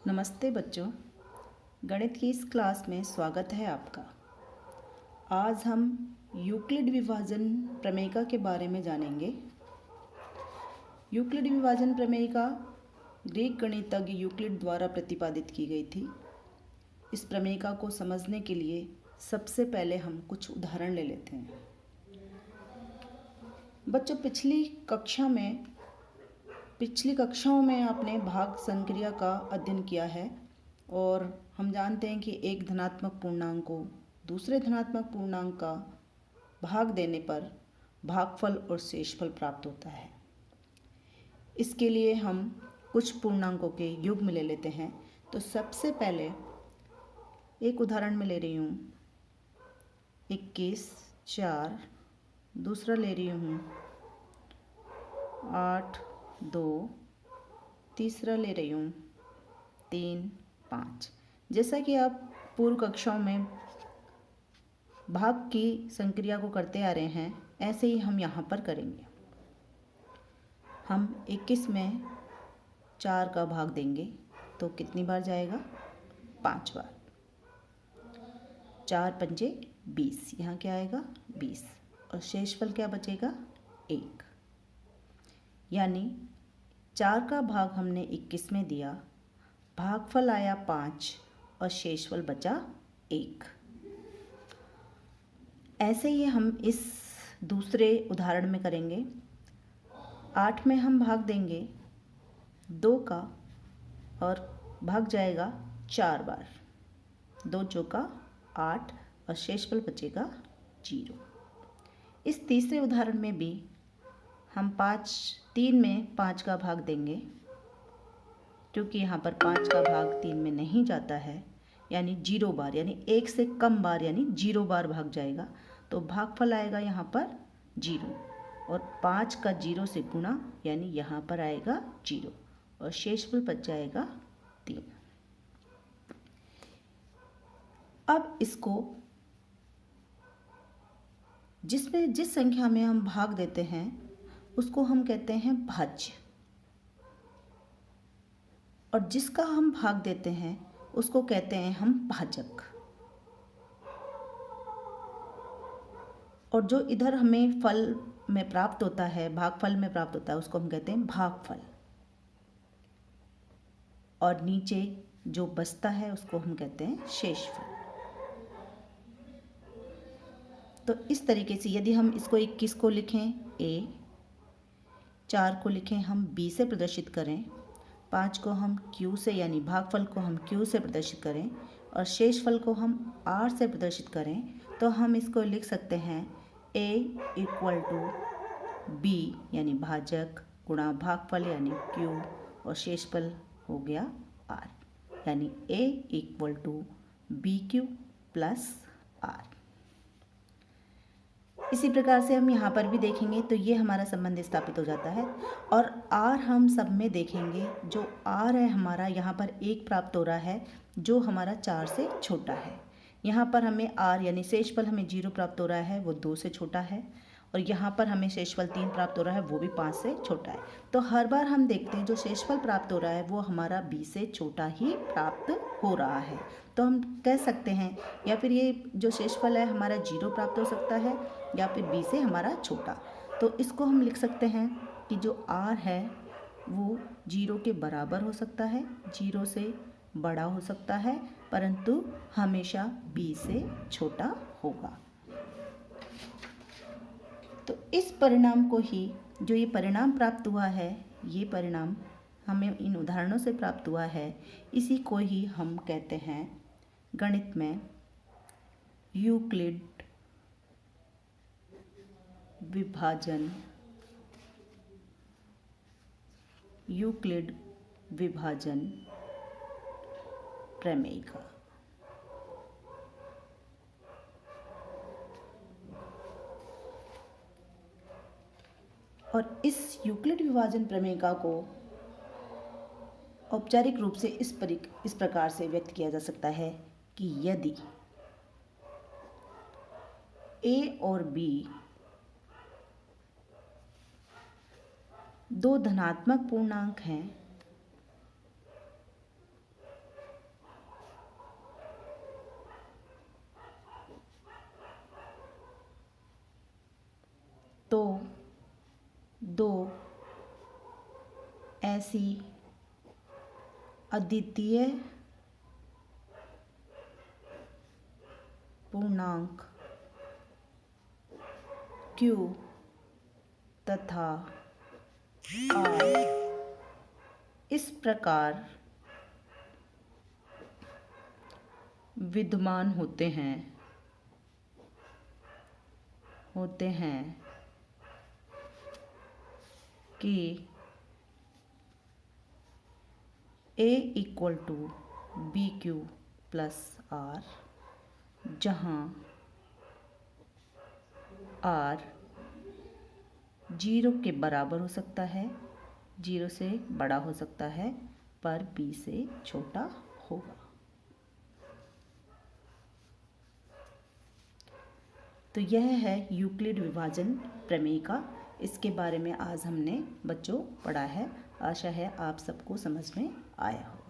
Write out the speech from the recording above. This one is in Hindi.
नमस्ते बच्चों, गणित की इस क्लास में स्वागत है आपका। आज हम यूक्लिड विभाजन प्रमेयिका के बारे में जानेंगे। यूक्लिड विभाजन प्रमेयिका ग्रीक गणितज्ञ यूक्लिड द्वारा प्रतिपादित की गई थी। इस प्रमेयिका को समझने के लिए सबसे पहले हम कुछ उदाहरण ले लेते हैं। बच्चों, पिछली कक्षाओं में आपने भाग संक्रिया का अध्ययन किया है और हम जानते हैं कि एक धनात्मक पूर्णांक को दूसरे धनात्मक पूर्णांक का भाग देने पर भागफल और शेषफल प्राप्त होता है। इसके लिए हम कुछ पूर्णांकों के युग्म ले लेते हैं। तो सबसे पहले एक उदाहरण में ले रही हूँ 21, 4, दूसरा ले रही हूँ 8, 2, तीसरा ले रही हूँ 3, 5। जैसा कि आप पूर्व कक्षाओं में भाग की संक्रिया को करते आ रहे हैं, ऐसे ही हम यहाँ पर करेंगे। हम 21 में 4 का भाग देंगे तो कितनी बार जाएगा? 5 बार। 4 पंजे 20, यहाँ क्या आएगा? 20। और शेषफल क्या बचेगा? 1। यानी 4 का भाग हमने 21 में दिया, भागफल आया 5 और शेषफल बचा 1। ऐसे ही हम इस दूसरे उदाहरण में करेंगे। 8 में हम भाग देंगे 2 का और भाग जाएगा 4 बार। 2 चौका 8 और शेषफल बचेगा 0। इस तीसरे उदाहरण में भी हम 3 में 5 का भाग देंगे, क्योंकि यहाँ पर 5 का भाग 3 में नहीं जाता है, यानी 0 बार, यानी 1 से कम बार, यानी 0 बार भाग जाएगा। तो भागफल आएगा यहाँ पर 0 और 5 का 0 से गुणा, यानी यहाँ पर आएगा 0 और शेषफल बच जाएगा 3। अब इसको जिस संख्या में हम भाग देते हैं उसको हम कहते हैं भाज्य, और जिसका हम भाग देते हैं उसको कहते हैं हम भाजक। और जो इधर हमें फल में प्राप्त होता है, भागफल में प्राप्त होता है, उसको हम कहते हैं भागफल। और नीचे जो बचता है उसको हम कहते हैं शेषफल। तो इस तरीके से यदि हम इसको 21 को लिखें a, 4 को लिखें हम b से प्रदर्शित करें, 5 को हम q से, यानी भागफल को हम q से प्रदर्शित करें और शेषफल को हम r से प्रदर्शित करें, तो हम इसको लिख सकते हैं a = b, यानी भाजक, गुणा भागफल यानी q और शेषफल हो गया r, यानी a = bq + r। इसी प्रकार से हम यहाँ पर भी देखेंगे तो ये हमारा संबंध स्थापित हो जाता है। और r हम सब में देखेंगे, जो r है हमारा, यहाँ पर 1 प्राप्त हो रहा है जो हमारा 4 से छोटा है। यहाँ पर हमें r यानी शेषफल हमें 0 प्राप्त हो रहा है, वो 2 से छोटा है। और यहाँ पर हमें शेषफल 3 प्राप्त हो रहा है, वो भी 5 से छोटा है। तो हर बार हम देखते हैं जो शेषफल प्राप्त हो रहा है वो हमारा b से छोटा ही प्राप्त हो रहा है। तो हम कह सकते हैं, या फिर ये जो शेषफल है हमारा 0 प्राप्त हो सकता है या फिर b से हमारा छोटा। तो इसको हम लिख सकते हैं कि जो r है वो 0 के बराबर हो सकता है, 0 से बड़ा हो सकता है, परंतु हमेशा b से छोटा होगा। तो इस परिणाम को ही, जो ये परिणाम प्राप्त हुआ है, ये परिणाम हमें इन उदाहरणों से प्राप्त हुआ है, इसी को ही हम कहते हैं गणित में यूक्लिड विभाजन प्रमेयिका। और इस यूक्लिड विभाजन प्रमेयिका को औपचारिक रूप से इस प्रकार से व्यक्त किया जा सकता है कि यदि a और b दो धनात्मक पूर्णांक हैं दो ऐसी अद्वितीय पूर्णांक Q तथा R इस प्रकार विद्यमान होते हैं कि A equal to BQ plus R, जहाँ R 0 के बराबर हो सकता है, 0 से बड़ा हो सकता है, पर B से छोटा होगा। तो यह है यूक्लिड विभाजन प्रमेय का। इसके बारे में आज हमने बच्चों पढ़ा है। आशा है आप सबको समझ में आया हो।